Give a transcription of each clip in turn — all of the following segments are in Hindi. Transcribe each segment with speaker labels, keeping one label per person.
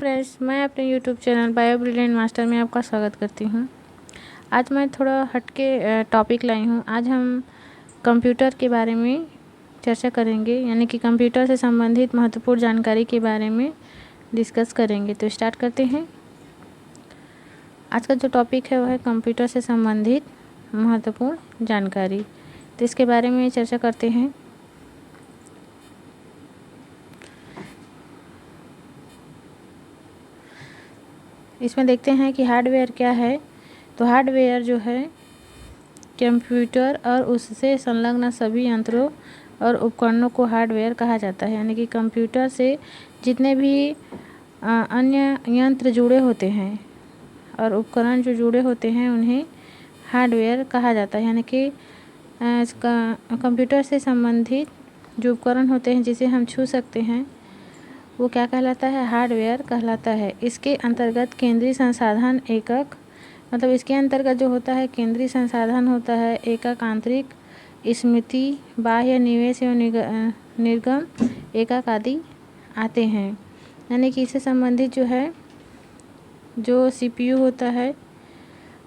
Speaker 1: फ्रेंड्स, मैं अपने YouTube channel bio brilliant master में आपका स्वागत करती हूँ। आज मैं थोड़ा हटके टॉपिक लाई हूँ। आज हम कंप्यूटर के बारे में चर्चा करेंगे, यानी कि कंप्यूटर से संबंधित महत्वपूर्ण जानकारी के बारे में डिस्कस करेंगे। तो स्टार्ट करते हैं। आज का जो टॉपिक है वह है कंप्यूटर से संबंधित महत्वपूर्ण जानकारी। तो इसके बारे में चर्चा करते हैं। इसमें देखते हैं कि हार्डवेयर क्या है। तो हार्डवेयर जो है कंप्यूटर और उससे संलग्न सभी यंत्रों और उपकरणों को हार्डवेयर कहा जाता है। यानी कि कंप्यूटर से जितने भी अन्य यंत्र जुड़े होते हैं और उपकरण जो जुड़े होते हैं उन्हें हार्डवेयर कहा जाता है। यानी कि कंप्यूटर से संबंधित जो उपकरण होते हैं जिसे हम छू सकते हैं वो क्या कहलाता है? हार्डवेयर कहलाता है। इसके अंतर्गत केंद्रीय संसाधन एकक, मतलब इसके अंतर्गत जो होता है केंद्रीय संसाधन होता है, एकक, आंतरिक स्मृति, बाह्य निवेश एवं निर्गम एकक आदि आते हैं। यानी कि इससे संबंधित जो है जो सीपीयू होता है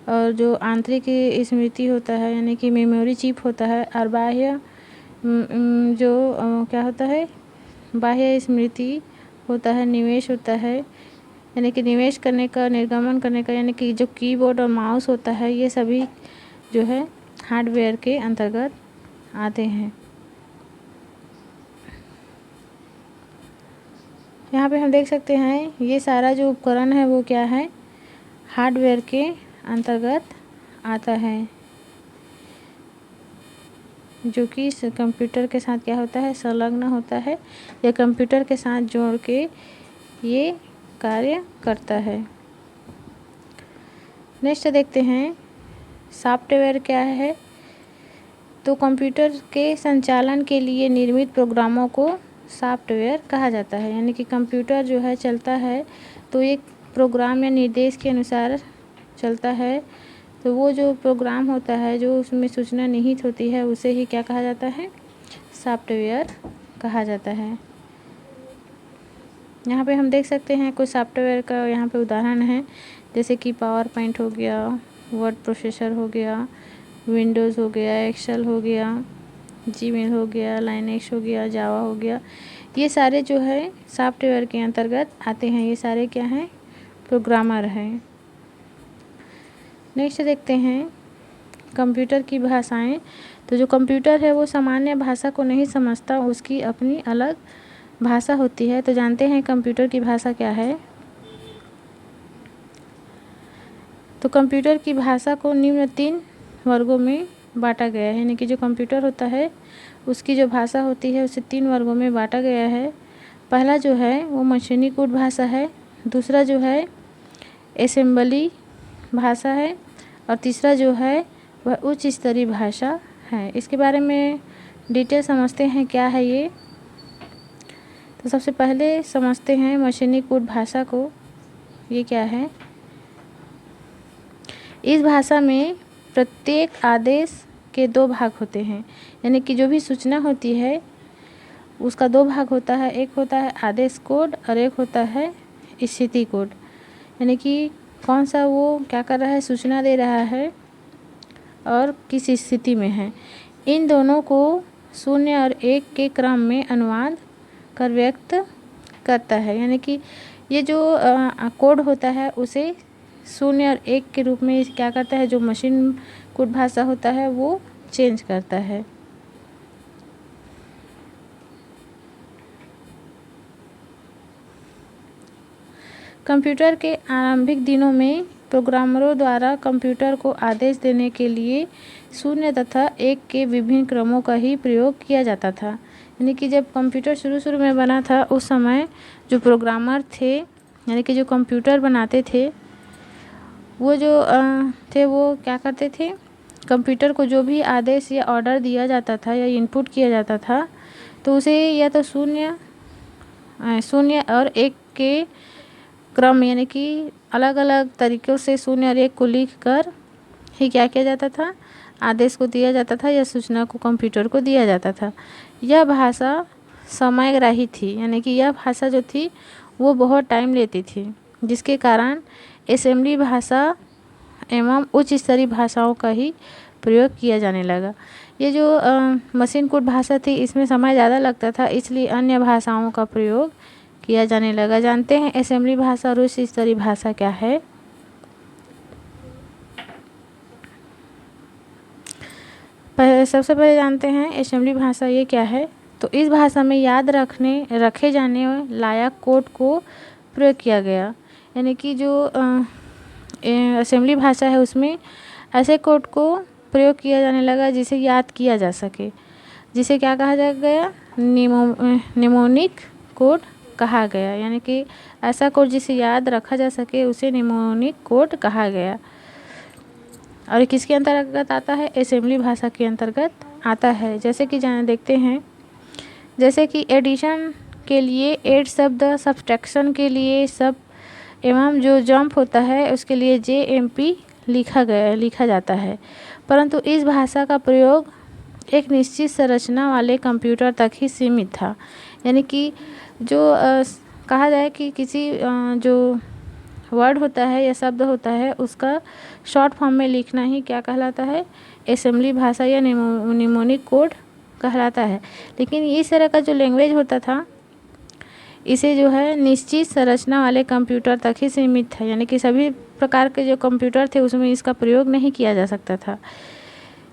Speaker 1: और जो आंतरिक स्मृति होता है यानी कि मेमोरी चिप होता है, और बाह्य जो क्या होता है, बाह्य स्मृति होता है, निवेश होता है, यानी कि निवेश करने का, निर्गमन करने का, यानी कि जो कीबोर्ड और माउस होता है, ये सभी जो है हार्डवेयर के अंतर्गत आते हैं। यहाँ पे हम देख सकते हैं ये सारा जो उपकरण है वो क्या है? हार्डवेयर के अंतर्गत आता है, जो कि कंप्यूटर के साथ क्या होता है? संलग्न होता है, या कंप्यूटर के साथ जोड़ के ये कार्य करता है। नेक्स्ट देखते हैं सॉफ्टवेयर क्या है। तो कंप्यूटर के संचालन के लिए निर्मित प्रोग्रामों को सॉफ्टवेयर कहा जाता है। यानी कि कंप्यूटर जो है चलता है तो एक प्रोग्राम या निर्देश के अनुसार चलता है। तो वो जो प्रोग्राम होता है जो उसमें सूचना निहित होती है उसे ही क्या कहा जाता है? सॉफ्टवेयर कहा जाता है। यहाँ पे हम देख सकते हैं कुछ सॉफ्टवेयर का यहाँ पे उदाहरण है, जैसे कि पावर पॉइंट हो गया, वर्ड प्रोसेसर हो गया, विंडोज़ हो गया, एक्सेल हो गया, जीमेल हो गया, लाइनेक्स हो गया, जावा हो गया। ये सारे जो है सॉफ्टवेयर के अंतर्गत आते हैं। ये सारे क्या हैं? प्रोग्रामर हैं। नेक्स्ट देखते हैं कंप्यूटर की भाषाएं। तो जो कंप्यूटर है वो सामान्य भाषा को नहीं समझता, उसकी अपनी अलग भाषा होती है। तो जानते हैं कंप्यूटर की भाषा क्या है। तो कंप्यूटर की भाषा को निम्न 3 वर्गों में बांटा गया है। यानी कि जो कंप्यूटर होता है उसकी जो भाषा होती है उसे 3 वर्गों में बांटा गया है। पहला जो है वो मशीनी कोड भाषा है, दूसरा जो है असेंबली भाषा है, और तीसरा जो है वह उच्च स्तरीय भाषा है। इसके बारे में डिटेल समझते हैं क्या है ये। तो सबसे पहले समझते हैं मशीनी कोड भाषा को। ये क्या है? इस भाषा में प्रत्येक आदेश के 2 भाग होते हैं। यानी कि जो भी सूचना होती है उसका 2 भाग होता है। एक होता है आदेश कोड और एक होता है स्थिति कोड। यानी कि कौन सा वो क्या कर रहा है, सूचना दे रहा है और किस स्थिति में है। इन दोनों को 0 और 1 के क्रम में अनुवाद कर व्यक्त करता है। यानी कि ये जो कोड होता है उसे 0 और 1 के रूप में क्या करता है, जो मशीन कोड भाषा होता है वो चेंज करता है। कंप्यूटर के आरंभिक दिनों में प्रोग्रामरों द्वारा कंप्यूटर को आदेश देने के लिए 0 तथा 1 के विभिन्न क्रमों का ही प्रयोग किया जाता था। यानी कि जब कंप्यूटर शुरू में बना था उस समय जो प्रोग्रामर थे, यानी कि जो कंप्यूटर बनाते थे वो जो थे वो क्या करते थे, कंप्यूटर को जो भी आदेश या ऑर्डर दिया जाता था या इनपुट किया जाता था तो उसे या तो 0 और 1 के क्रम, यानी कि अलग अलग तरीक़ों से 0 और 1 को लिख कर ही क्या किया जाता था, आदेश को दिया जाता था या सूचना को कंप्यूटर को दिया जाता था। यह भाषा समयग्राही थी। यानी कि यह भाषा जो थी वो बहुत टाइम लेती थी, जिसके कारण असेंबली भाषा एवं उच्च स्तरीय भाषाओं का ही प्रयोग किया जाने लगा। ये जो मशीन कोड भाषा थी, इसमें समय ज़्यादा लगता था, इसलिए अन्य भाषाओं का प्रयोग किया जाने लगा। जानते हैं असेंबली भाषा और उच्च स्तरीय भाषा क्या है? सबसे पहले जानते हैं असेंबली भाषा ये क्या है। तो इस भाषा में याद रखे जाने लायक कोड को प्रयोग किया गया, यानी कि जो असेंबली भाषा है उसमें ऐसे कोड को प्रयोग किया जाने लगा जिसे याद किया जा सके, जिसे क्या कहा जा गया? निमोनिक कोड कहा गया, यानी कि ऐसा कोड जिसे याद रखा जा सके उसे निमोनिक कोड कहा गया। और ये किसके अंतर्गत आता है? असेंबली भाषा के अंतर्गत आता है। जैसे कि देखते हैं, जैसे कि एडिशन के लिए एड शब्द, सब्सट्रैक्शन के लिए सब एवं जो जंप होता है उसके लिए JMP लिखा जाता है। परंतु इस भाषा का प्रयोग एक निश्चित संरचना वाले कंप्यूटर तक ही सीमित था, यानी कि जो कहा जाए कि किसी जो वर्ड होता है या शब्द होता है उसका शॉर्ट फॉर्म में लिखना ही क्या कहलाता है? असेंबली भाषा या निमोनिक कोड कहलाता है। लेकिन इस तरह का जो लैंग्वेज होता था, इसे जो है निश्चित संरचना वाले कंप्यूटर तक ही सीमित था, यानी कि सभी प्रकार के जो कंप्यूटर थे उसमें इसका प्रयोग नहीं किया जा सकता था।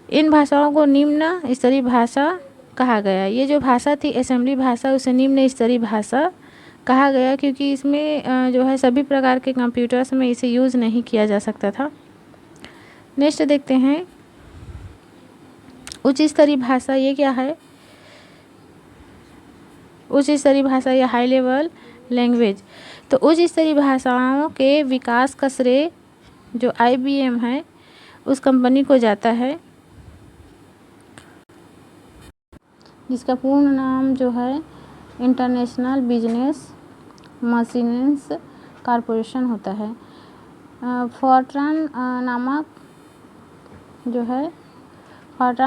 Speaker 1: इन भाषाओं को निम्न स्तरीय भाषा कहा गया। ये जो भाषा थी असेंबली भाषा, उसे निम्न स्तरीय भाषा कहा गया, क्योंकि इसमें जो है सभी प्रकार के कंप्यूटर्स में इसे यूज़ नहीं किया जा सकता था। नेक्स्ट देखते हैं उच्च स्तरीय भाषा ये क्या है? उच्च स्तरीय भाषा या हाई लेवल लैंग्वेज। तो उच्च स्तरीय भाषाओं के विकास का श्रेय जो IBM है उस कंपनी को जाता है, जिसका पूर्ण नाम जो है इंटरनेशनल बिजनेस मशीन्स कॉरपोरेशन होता है। फॉर्ट्रान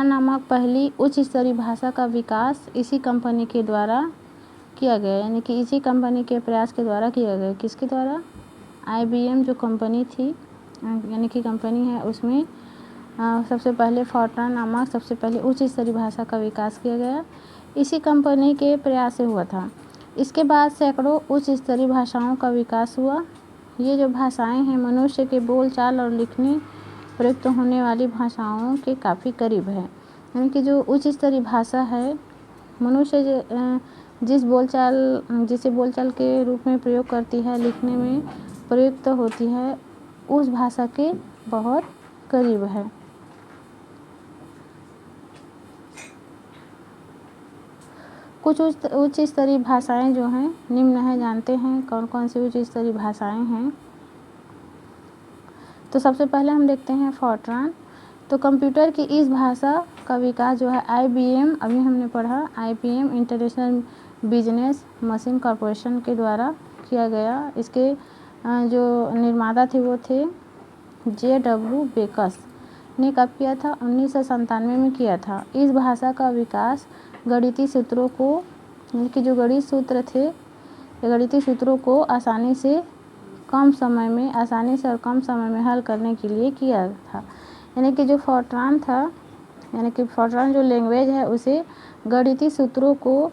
Speaker 1: नामक पहली उच्च स्तरीय भाषा का विकास इसी कंपनी के द्वारा किया गया, यानी कि इसी कंपनी के प्रयास के द्वारा किया गया। किसके द्वारा? IBM जो कंपनी थी, यानी कि कंपनी है, उसमें सबसे पहले फॉर्ट्रान नामक सबसे पहले उच्च स्तरीय भाषा का विकास किया गया, इसी कंपनी के प्रयास से हुआ था। इसके बाद सैकड़ों उच्च स्तरीय भाषाओं का विकास हुआ। ये जो भाषाएं हैं मनुष्य के बोलचाल और लिखने प्रयुक्त होने वाली भाषाओं के काफ़ी करीब है, यानी कि जो उच्च स्तरीय भाषा है मनुष्य जिसे बोलचाल के रूप में प्रयोग करती है, लिखने में प्रयुक्त होती है, उस भाषा के बहुत करीब है। कुछ उच्च स्तरीय भाषाएं जो हैं निम्न है। जानते हैं कौन कौन सी उच्च स्तरीय भाषाएं हैं। तो सबसे पहले हम देखते हैं फॉर्ट्रान। तो कंप्यूटर की इस भाषा का विकास जो है IBM, अभी हमने पढ़ा, IBM international business machine corporation के द्वारा किया गया। इसके जो निर्माता थे वो थे JW बेकस ने कब किया था? 1997 में किया था। इस भाषा का विकास गणितीय सूत्रों को, यानी कि जो गणित सूत्र थे, गणितीय सूत्रों को आसानी से और कम समय में हल करने के लिए किया था। यानी कि जो फॉर्ट्रान था, यानी कि फॉर्ट्रान जो लैंग्वेज है उसे गणितीय सूत्रों को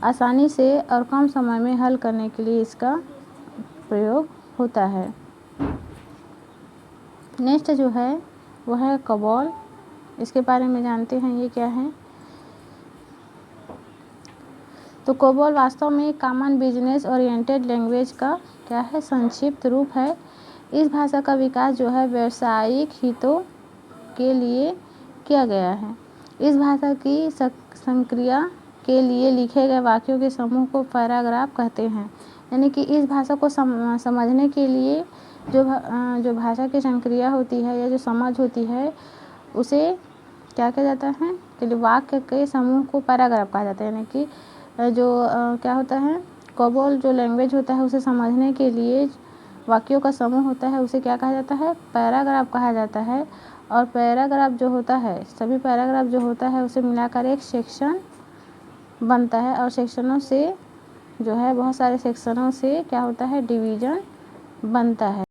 Speaker 1: आसानी से और कम समय में हल करने के लिए इसका प्रयोग होता है। नेक्स्ट जो है वह है कोबॉल। इसके बारे में जानते हैं ये क्या है। तो कोबॉल वास्तव में कॉमन बिजनेस ओरिएंटेड लैंग्वेज का क्या है? संक्षिप्त रूप है। इस भाषा का विकास जो है व्यावसायिक हितों के लिए किया गया है। इस भाषा की संक्रिया के लिए लिखे गए वाक्यों के समूह को पैराग्राफ कहते हैं। यानी कि इस भाषा को समझने के लिए जो भाषा की संक्रिया होती है या जो समझ होती है उसे क्या कहा जाता है कि वाक्य के समूह को पैराग्राफ कहा जाता है। यानी कि जो क्या होता है, कोबॉल जो लैंग्वेज होता है उसे समझने के लिए वाक्यों का समूह होता है, उसे क्या कहा जाता है? पैराग्राफ कहा जाता है। और पैराग्राफ जो होता है, सभी पैराग्राफ जो होता है उसे मिलाकर एक सेक्शन बनता है और सेक्शनों से जो है बहुत सारे सेक्शनों से क्या होता है, डिवीज़न बनता है।